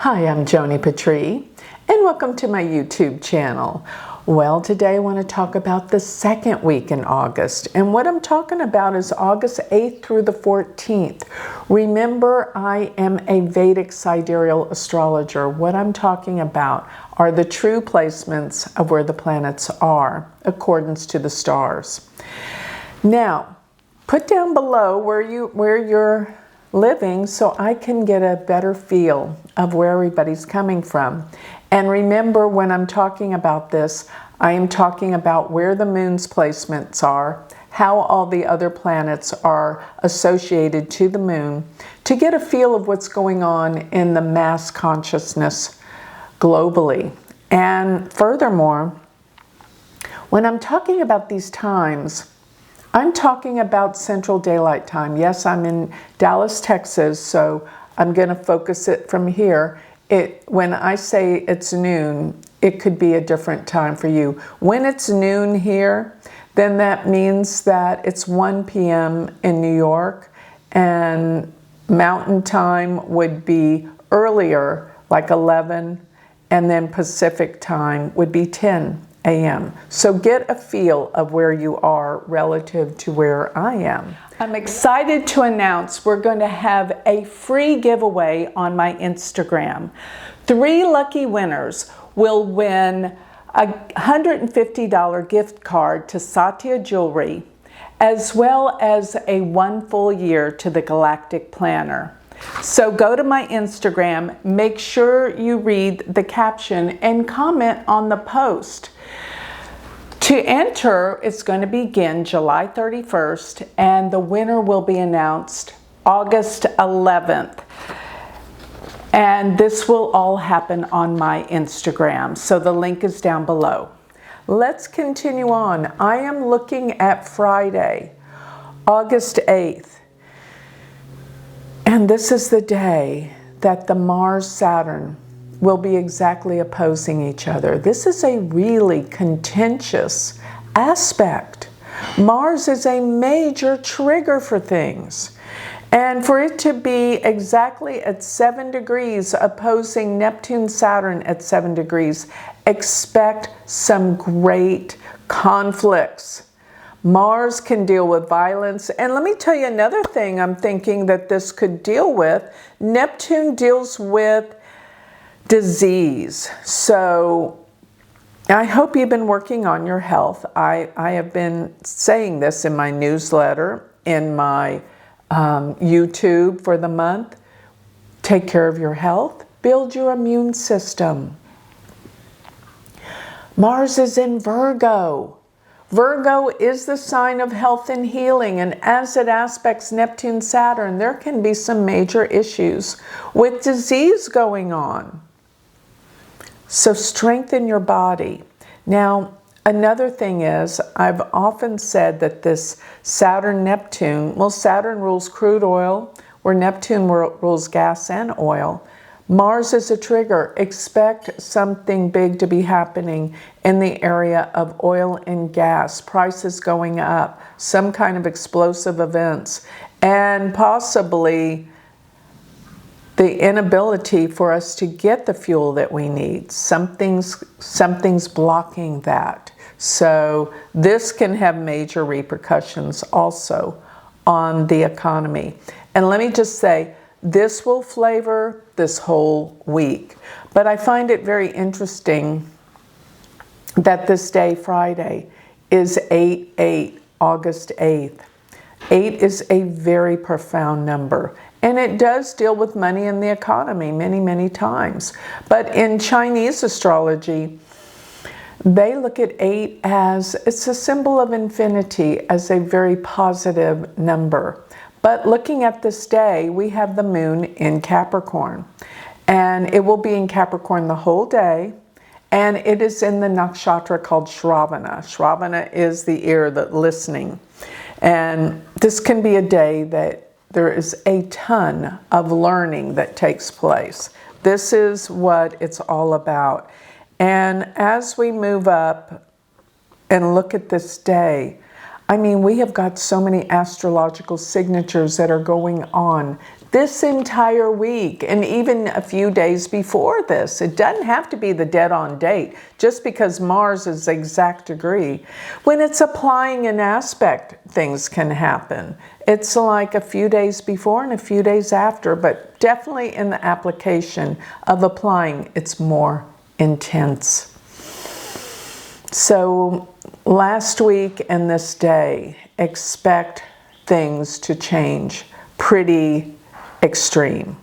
Hi, I'm Joni Patry, and welcome to my YouTube channel. Well, today I want to talk about the second week in August, and what I'm talking about is August 8th through the 14th. Remember, I am a Vedic sidereal astrologer. What I'm talking about are the true placements of where the planets are, accordance to the stars. Now, put down below where you're living so I can get a better feel of where everybody's coming from. And remember, when I'm talking about this, I am talking about where the moon's placements are, how all the other planets are associated to the moon, to get a feel of what's going on in the mass consciousness globally. And furthermore, when I'm talking about these times, I'm talking about Central Daylight Time. Yes, I'm in Dallas, Texas, so I'm going to focus it from here. When I say it's noon, it could be a different time for you. When it's noon here, then that means that it's 1 p.m. in New York, and Mountain Time would be earlier, like 11, and then Pacific Time would be 10 a.m. So get a feel of where you are relative to where I am. I'm excited to announce we're going to have a free giveaway on my Instagram. 3 lucky winners will win a $150 gift card to Satya Jewelry, as well as a 1 full year to the Galactic Planner. So go to my Instagram, make sure you read the caption and comment on the post. To enter, it's going to begin July 31st, and the winner will be announced August 11th. And this will all happen on my Instagram, so the link is down below. Let's continue on. I am looking at Friday, August 8th. And this is the day that the Mars-Saturn will be exactly opposing each other. This is a really contentious aspect. Mars is a major trigger for things. And for it to be exactly at 7 degrees opposing Neptune-Saturn at 7 degrees, expect some great conflicts. Mars can deal with violence. And let me tell you another thing I'm thinking that this could deal with. Neptune deals with disease. So I hope you've been working on your health. I have been saying this in my newsletter, in my YouTube for the month. Take care of your health. Build your immune system. Mars is in Virgo. Virgo is the sign of health and healing, and as it aspects Neptune-Saturn, there can be some major issues with disease going on. So strengthen your body. Now, another thing is, I've often said that this Saturn-Neptune, well, Saturn rules crude oil, where Neptune rules gas and oil. Mars is a trigger. Expect something big to be happening in the area of oil and gas, prices going up, some kind of explosive events, and possibly the inability for us to get the fuel that we need. Something's blocking that. So this can have major repercussions also on the economy. And let me just say, this will flavor this whole week. But I find it very interesting that this day, Friday, is 8/8, August 8th. 8 is a very profound number. And it does deal with money and the economy many, many times. But in Chinese astrology, they look at 8 as, it's a symbol of infinity, as a very positive number. But looking at this day, we have the moon in Capricorn. And it will be in Capricorn the whole day. And it is in the nakshatra called Shravana. Shravana is the ear, the listening. And this can be a day that there is a ton of learning that takes place. This is what it's all about. And as we move up and look at this day, I mean, we have got so many astrological signatures that are going on this entire week and even a few days before this. It doesn't have to be the dead-on date just because Mars is exact degree. When it's applying an aspect, things can happen. It's like a few days before and a few days after, but definitely in the application of applying, it's more intense. So last week and this day, expect things to change pretty extreme.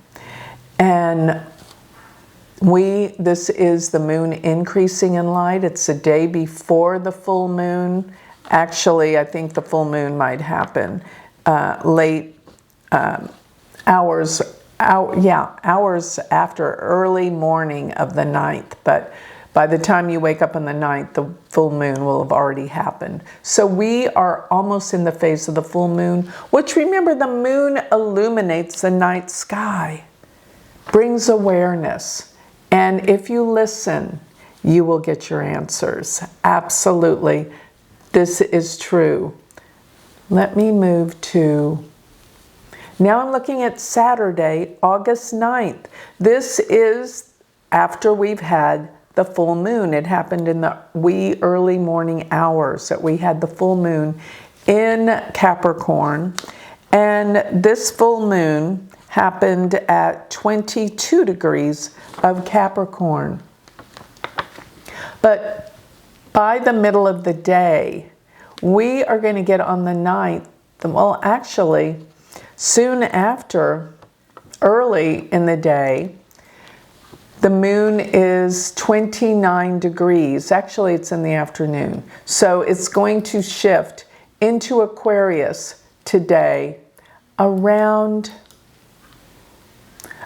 And this is the moon increasing in light. It's the day before the full moon. Actually, I think the full moon might happen late hours after early morning of the 9th. But by the time you wake up on the 9th, the full moon will have already happened. So we are almost in the phase of the full moon, which, remember, the moon illuminates the night sky, brings awareness. And if you listen, you will get your answers. Absolutely. This is true. Let me move to... Now I'm looking at Saturday, August 9th. This is after we've had the full moon. It happened in the wee early morning hours that we had the full moon in Capricorn. And this full moon happened at 22 degrees of Capricorn. But by the middle of the day, we are going to get on the 9th. Well, actually, soon after, early in the day, the moon is 29 degrees. Actually, it's in the afternoon. So it's going to shift into Aquarius today around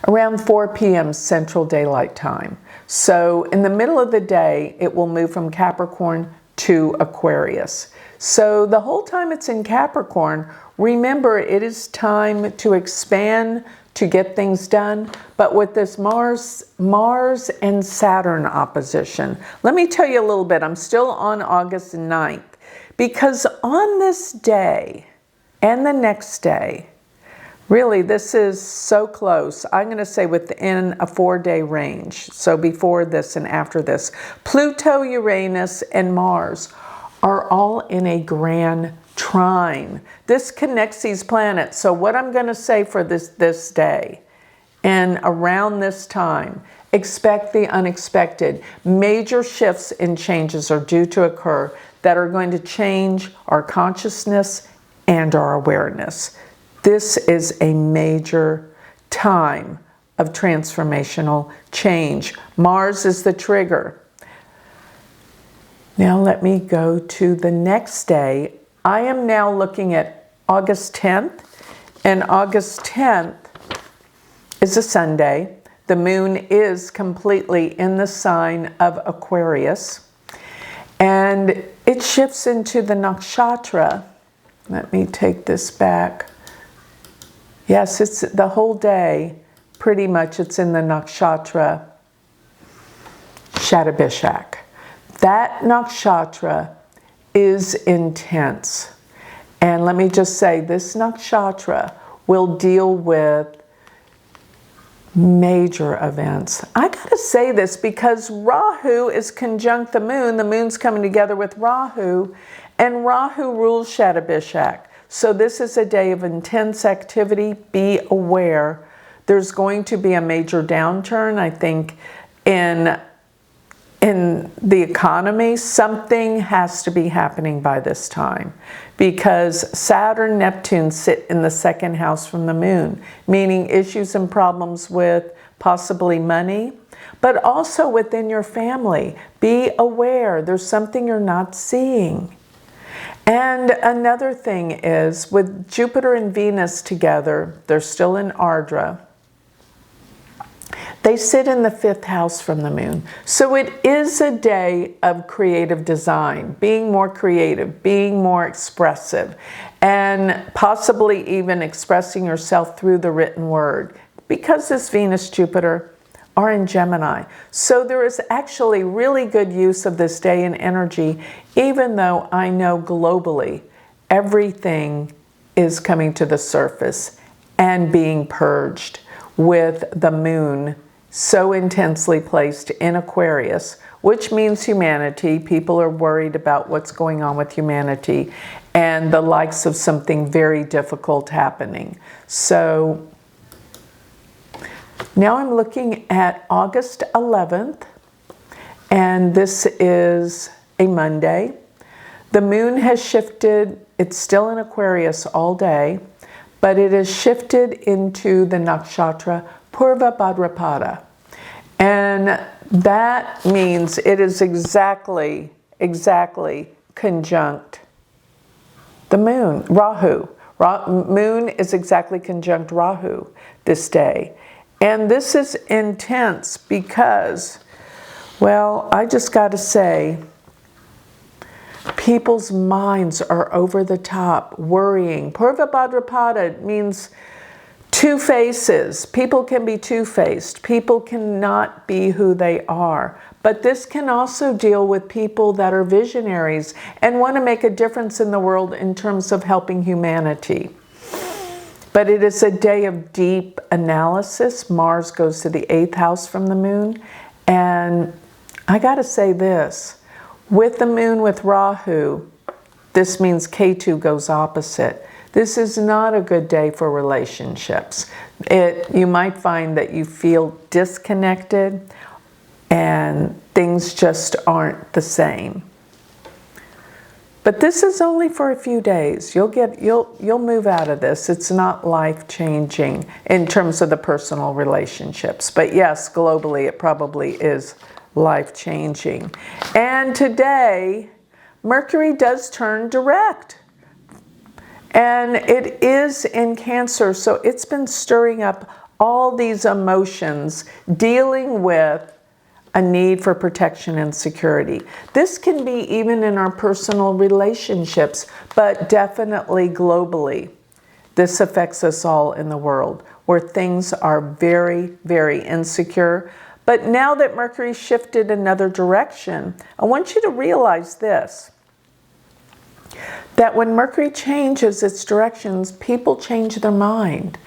4 p.m. Central Daylight Time. So in the middle of the day, it will move from Capricorn to Aquarius. So the whole time it's in Capricorn, remember, it is time to expand, to get things done. But with this Mars and Saturn opposition, let me tell you a little bit. I'm still on August 9th, because on this day and the next day, really, this is so close. I'm going to say within a 4-day range. So before this and after this, Pluto, Uranus, and Mars are all in a Grand Trine. This connects these planets. So what I'm going to say for this day and around this time, expect the unexpected. Major shifts and changes are due to occur that are going to change our consciousness and our awareness. This is a major time of transformational change. Mars is the trigger. Now let me go to the next day. I am now looking at August 10th, and August 10th is a Sunday. The moon is completely in the sign of Aquarius, and it shifts into the nakshatra. Let me take this back. Yes, it's the whole day, pretty much it's in the nakshatra Shatabishak. That nakshatra is intense. And let me just say, this nakshatra will deal with major events. I gotta say this because Rahu is conjunct the moon. The moon's coming together with Rahu, and Rahu rules Shatabishak. So this is a day of intense activity. Be aware. There's going to be a major downturn, I think, in the economy. Something has to be happening by this time, because Saturn-Neptune sit in the second house from the moon, meaning issues and problems with possibly money, but also within your family. Be aware. There's something you're not seeing. And another thing is, with Jupiter and Venus together, they're still in Ardra. They sit in the 5th house from the moon. So it is a day of creative design, being more creative, being more expressive, and possibly even expressing yourself through the written word, because this Venus-Jupiter are in Gemini. So there is actually really good use of this day and energy, even though I know globally everything is coming to the surface and being purged with the moon so intensely placed in Aquarius, which means humanity. People are worried about what's going on with humanity and the likes of something very difficult happening. So now I'm looking at August 11th, and this is a Monday. The moon has shifted. It's still in Aquarius all day, but it has shifted into the nakshatra Purva Bhadrapada. And that means it is exactly conjunct the moon, Rahu. Moon is exactly conjunct Rahu this day. And this is intense because, well, I just got to say, people's minds are over the top, worrying. Purva Bhadrapada means two faces. People can be two-faced. People cannot be who they are. But this can also deal with people that are visionaries and want to make a difference in the world in terms of helping humanity. But it is a day of deep analysis. Mars goes to the 8th house from the moon. And I got to say this. With the moon with Rahu, this means Ketu goes opposite. This is not a good day for relationships. You might find that you feel disconnected and things just aren't the same. But this is only for a few days. You'll move out of this. It's not life-changing in terms of the personal relationships. But yes, globally it probably is life-changing. And today, Mercury does turn direct. And it is in Cancer, so it's been stirring up all these emotions, dealing with a need for protection and security. This can be even in our personal relationships, but definitely globally. This affects us all in the world, where things are very, very insecure. But now that Mercury shifted another direction, I want you to realize this. That when Mercury changes its directions, people change their mind.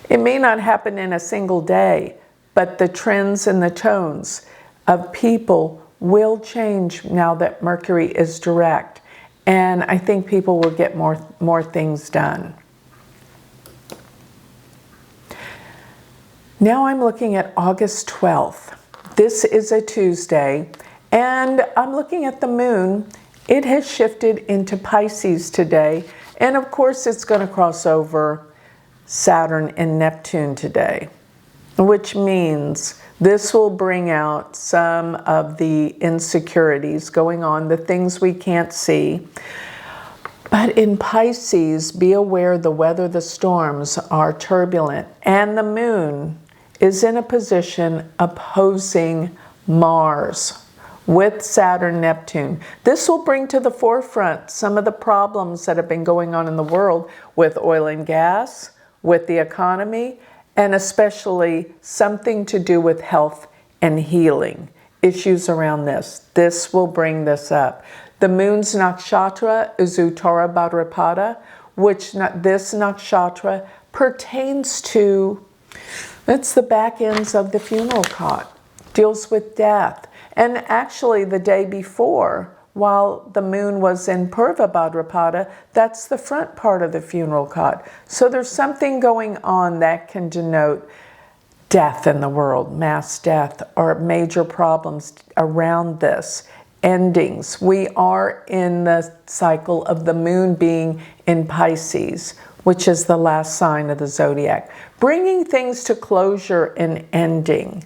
It may not happen in a single day, but the trends and the tones of people will change now that Mercury is direct. And I think people will get more things done. Now I'm looking at August 12th. This is a Tuesday, and I'm looking at the moon. It has shifted into Pisces today, and of course it's going to cross over Saturn and Neptune today, which means this will bring out some of the insecurities going on, the things we can't see. But in Pisces, be aware the weather, the storms are turbulent, and the moon is in a position opposing Mars with Saturn-Neptune. This will bring to the forefront some of the problems that have been going on in the world with oil and gas, with the economy, and especially something to do with health and healing. Issues around this. This will bring this up. The moon's nakshatra is Uttara Bhadrapada, which this nakshatra pertains to, it's the back ends of the funeral cot, deals with death. And actually the day before, while the moon was in Purva Bhadrapada, that's the front part of the funeral cot. So there's something going on that can denote death in the world, mass death, or major problems around this, endings. We are in the cycle of the moon being in Pisces, which is the last sign of the zodiac, bringing things to closure and ending.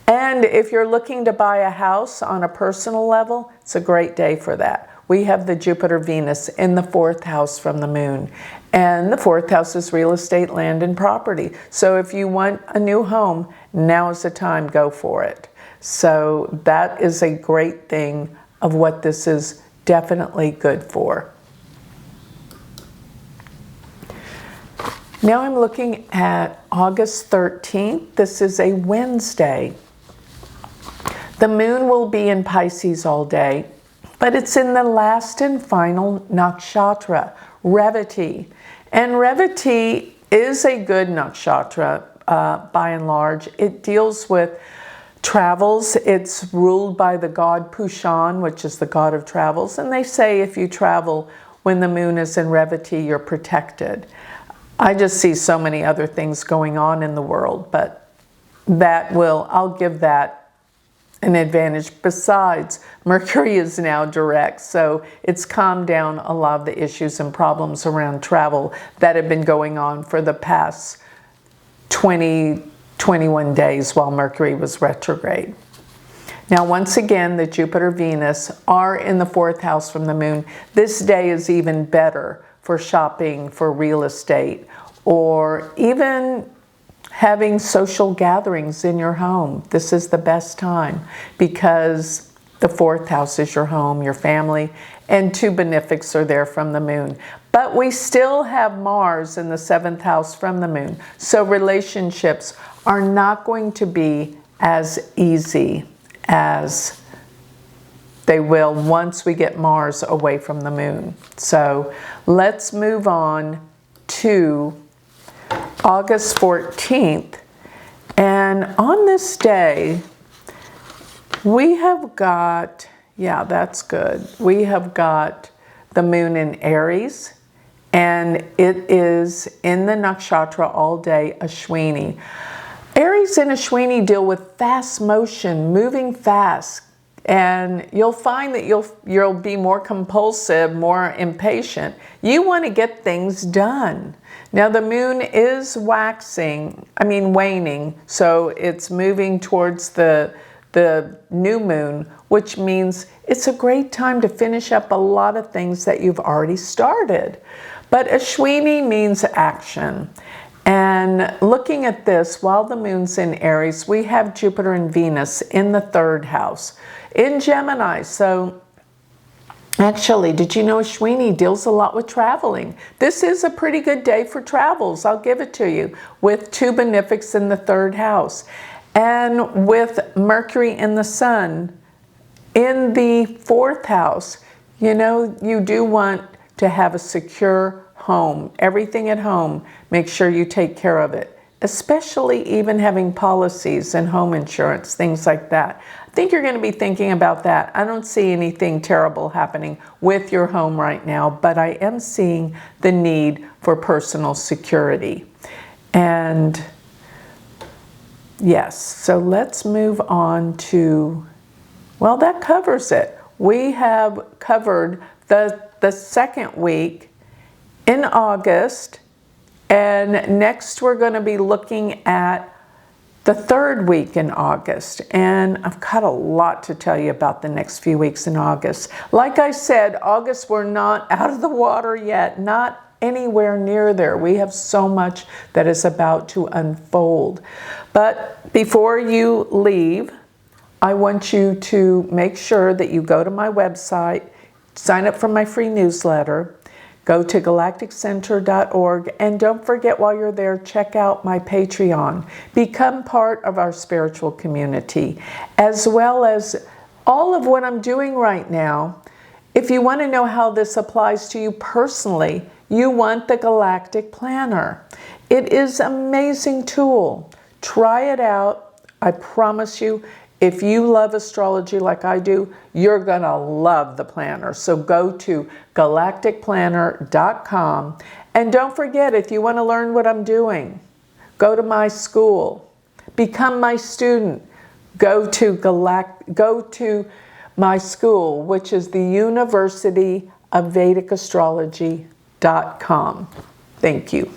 And if you're looking to buy a house on a personal level, it's a great day for that. We have the Jupiter-Venus in the 4th house from the moon. And the 4th house is real estate, land, and property. So if you want a new home, now is the time, go for it. So that is a great thing of what this is definitely good for. Now I'm looking at August 13th. This is a Wednesday. The moon will be in Pisces all day, but it's in the last and final nakshatra, Revati. And Revati is a good nakshatra by and large. It deals with travels. It's ruled by the god Pushan, which is the god of travels. And they say if you travel when the moon is in Revati, you're protected. I just see so many other things going on in the world, but I'll give that an advantage. Besides, Mercury is now direct, so it's calmed down a lot of the issues and problems around travel that have been going on for the past 21 days while Mercury was retrograde. Now, once again, the Jupiter-Venus are in the 4th house from the moon. This day is even better for shopping, for real estate, or even having social gatherings in your home. This is the best time because the 4th house is your home, your family, and 2 benefics are there from the moon. But we still have Mars in the 7th house from the moon. So relationships are not going to be as easy as they will once we get Mars away from the moon. So let's move on to August 14th. And on this day, we have got, yeah, that's good. We have got the moon in Aries, and it is in the nakshatra all day, Ashwini. Aries and Ashwini deal with fast motion, moving fast, and you'll find that you'll be more compulsive, more impatient. You want to get things done. Now the moon is waning, so it's moving towards the new moon, which means it's a great time to finish up a lot of things that you've already started. But Ashwini means action. And looking at this, while the moon's in Aries, we have Jupiter and Venus in the 3rd house in Gemini. So actually, did you know Ashwini deals a lot with traveling? This is a pretty good day for travels, I'll give it to you, with 2 benefics in the 3rd house. And with Mercury and the Sun in the 4th house, you know, you do want to have a secure home. Everything at home, make sure you take care of it, especially even having policies and home insurance, things like that. I think you're going to be thinking about that. I don't see anything terrible happening with your home right now, but I am seeing the need for personal security. And yes, so let's move on to, well, that covers it. We have covered the 2nd week in August, and next we're going to be looking at the 3rd week in August. And I've got a lot to tell you about the next few weeks in August. Like I said, August, we're not out of the water yet, not anywhere near there. We have so much that is about to unfold. But before you leave, I want you to make sure that you go to my website, sign up for my free newsletter, go to galacticcenter.org, and don't forget while you're there, check out my Patreon. Become part of our spiritual community, as well as all of what I'm doing right now. If you want to know how this applies to you personally, you want the Galactic Planner. It is an amazing tool. Try it out. I promise you, if you love astrology like I do, you're going to love the planner. So go to galacticplanner.com. And don't forget, if you want to learn what I'm doing, go to my school. Become my student. Go to my school, which is the University of Vedic Astrology.com. Thank you.